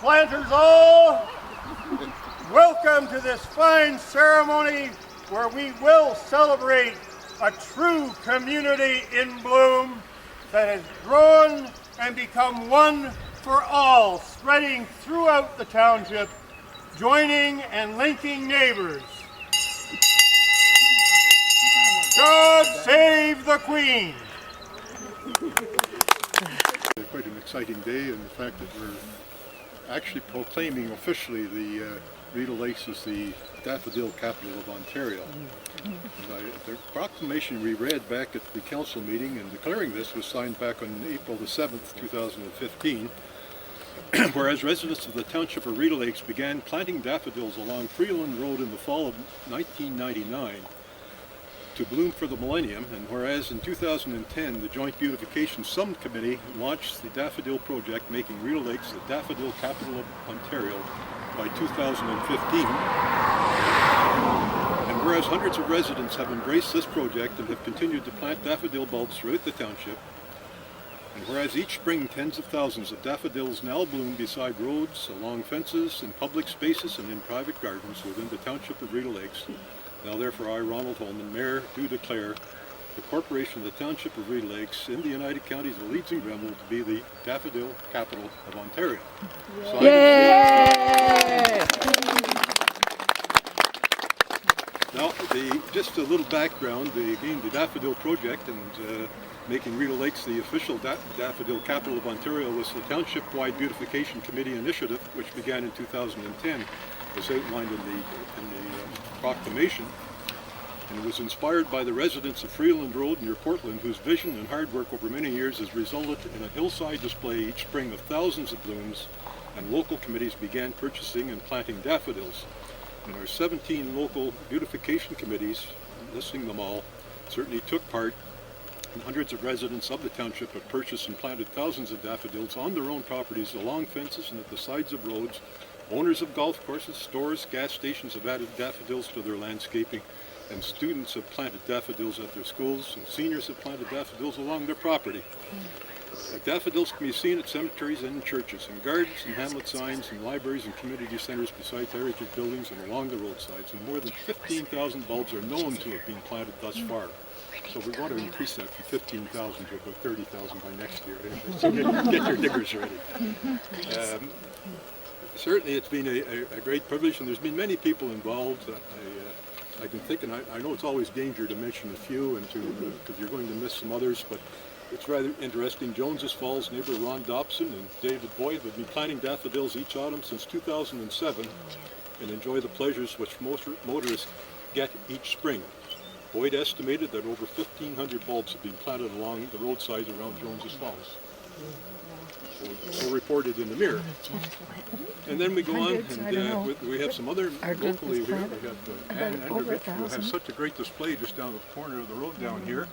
planters all, welcome to this fine ceremony where we will celebrate a true community in bloom that has grown and become one for all, spreading throughout the township, joining and linking neighbors. God save the Queen! Quite an exciting day, and the fact that we're actually proclaiming officially the Rideau Lakes as the Daffodil Capital of Ontario. The proclamation we read back at the council meeting and declaring this was signed back on April the 7th, 2015, whereas residents of the Township of Rideau Lakes began planting daffodils along Freeland Road in the fall of 1999 to bloom for the millennium, and whereas in 2010 the Joint Beautification Summit Committee launched the Daffodil Project, making Rideau Lakes the Daffodil Capital of Ontario by 2015. And whereas hundreds of residents have embraced this project and have continued to plant daffodil bulbs throughout the township, and whereas each spring tens of thousands of daffodils now bloom beside roads, along fences, in public spaces and in private gardens within the Township of Rideau Lakes, now therefore I, Ronald Holman, Mayor, do declare the Corporation of the Township of Rideau Lakes in the United Counties of Leeds and Grenville to be the Daffodil Capital of Ontario. So now, just a little background, again, the Daffodil Project and making Rideau Lakes the official Daffodil Capital of Ontario was the Township-wide Beautification Committee initiative, which began in 2010, as outlined in the proclamation, and it was inspired by the residents of Freeland Road near Portland, whose vision and hard work over many years has resulted in a hillside display each spring of thousands of blooms, and local committees began purchasing and planting daffodils. And our 17 local beautification committees, listing them all, certainly took part, and hundreds of residents of the township have purchased and planted thousands of daffodils on their own properties, along fences and at the sides of roads. Owners of golf courses, stores, gas stations have added daffodils to their landscaping, and students have planted daffodils at their schools, and seniors have planted daffodils along their property. Daffodils can be seen at cemeteries and in churches, in gardens and hamlet signs, in libraries and community centers beside heritage buildings and along the roadsides, and more than 15,000 bulbs are known to have been planted thus far. So we want to increase that from 15,000 to about 30,000 by next year. So get your diggers ready. Certainly it's been a great privilege, and there's been many people involved. I can think, and I know it's always danger to mention a few, and because you're going to miss some others, but it's rather interesting. Jones's Falls neighbor Ron Dobson and David Boyd have been planting daffodils each autumn since 2007 and enjoy the pleasures which most motorists get each spring. Boyd estimated that over 1,500 bulbs have been planted along the roadsides around Jones's Falls. So reported in the Mirror. And then we go on, and we have some other locally here. We have Ann Enderich, who has such a great display just down the corner of the road down here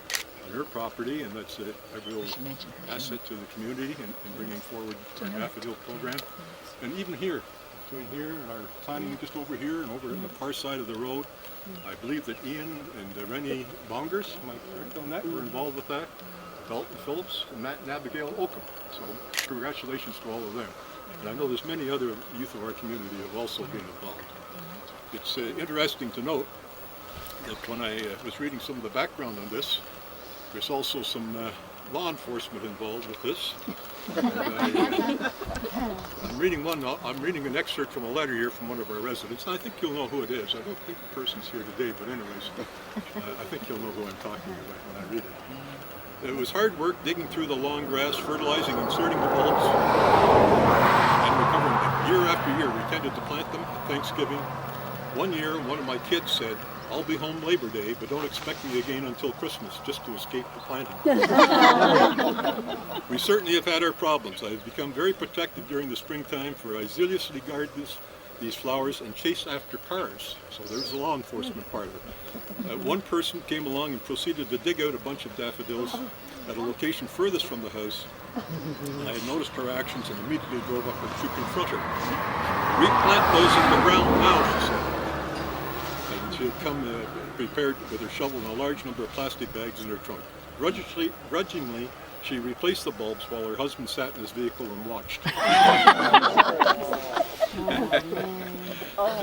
on her property, and that's a real asset to the community in bringing forward our daffodil program. And even here, between here and our planting just over here and over in the far side of the road, I believe that Ian and Rennie Bongers, am I correct on that, were involved with that. Dalton Phillips and Matt and Abigail Oakham. So congratulations to all of them. And I know there's many other youth of our community who have also been involved. It's interesting to note that when I was reading some of the background on this, there's also some law enforcement involved with this. And, I'm reading an excerpt from a letter here from one of our residents, and I think you'll know who it is. I don't think the person's here today, but anyways, I think you'll know who I'm talking about when I read it. It was hard work digging through the long grass, fertilizing, inserting the bulbs, and recovering them. Year after year, we tended to plant them at Thanksgiving. One year, one of my kids said, "I'll be home Labor Day, but don't expect me again until Christmas, just to escape the planting." We certainly have had our problems. I have become very protective during the springtime, for I zealously guard these flowers and chase after cars. So there's the law enforcement part of it. One person came along and proceeded to dig out a bunch of daffodils at a location furthest from the house. I had noticed her actions and immediately drove up to confront her. "Replant those in the ground now," she said. And she had come prepared with her shovel and a large number of plastic bags in her trunk. Grudgingly, She replaced the bulbs while her husband sat in his vehicle and watched.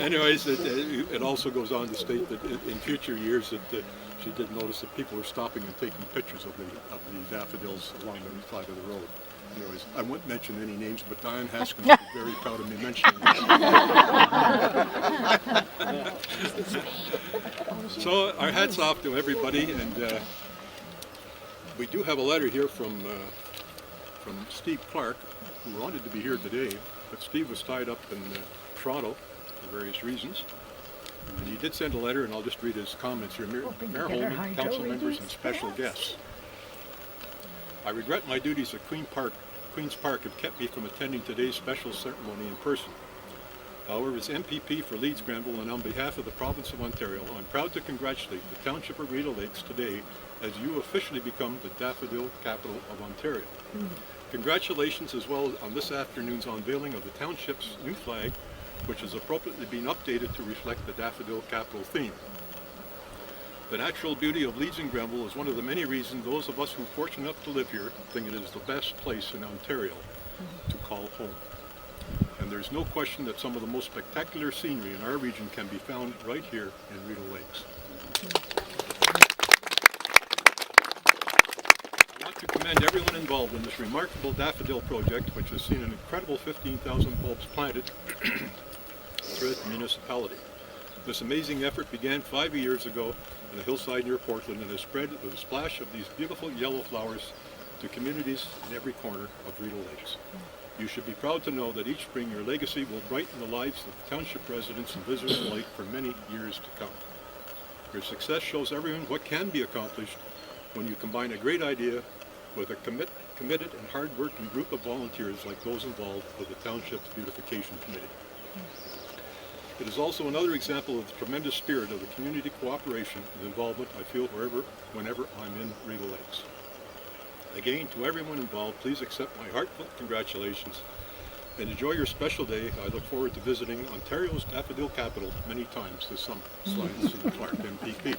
Anyways, it also goes on to state that in future years that she did notice that people were stopping and taking pictures of the daffodils along the side of the road. Anyways, I won't mention any names, but Diane Haskins would be very proud of me mentioning this. So our hats off to everybody, and we do have a letter here from Steve Clark, who wanted to be here today, but Steve was tied up in Toronto for various reasons. And he did send a letter, and I'll just read his comments here. Mayor Holman, council members, and special guests. I regret my duties at Queen's Park have kept me from attending today's special ceremony in person. However, as MPP for Leeds, Grenville, and on behalf of the province of Ontario, I'm proud to congratulate the Township of Rideau Lakes today as you officially become the Daffodil Capital of Ontario. Congratulations as well on this afternoon's unveiling of the Township's new flag, which has appropriately been updated to reflect the Daffodil Capital theme. The natural beauty of Leeds and Grenville is one of the many reasons those of us who are fortunate enough to live here think it is the best place in Ontario to call home. And there's no question that some of the most spectacular scenery in our region can be found right here in Rideau Lakes. I want to commend everyone involved in this remarkable daffodil project, which has seen an incredible 15,000 bulbs planted through the municipality. This amazing effort began 5 years ago on a hillside near Portland and has spread with a splash of these beautiful yellow flowers to communities in every corner of Rideau Lakes. You should be proud to know that each spring your legacy will brighten the lives of the township residents and visitors alike for many years to come. Your success shows everyone what can be accomplished when you combine a great idea with a committed and hard-working group of volunteers like those involved with the Township's Beautification Committee. It is also another example of the tremendous spirit of the community cooperation and involvement I feel whenever I'm in Rideau Lakes. Again, to everyone involved, please accept my heartfelt congratulations and enjoy your special day. I look forward to visiting Ontario's Daffodil Capital many times this summer. Signed, C. Clark, MPP.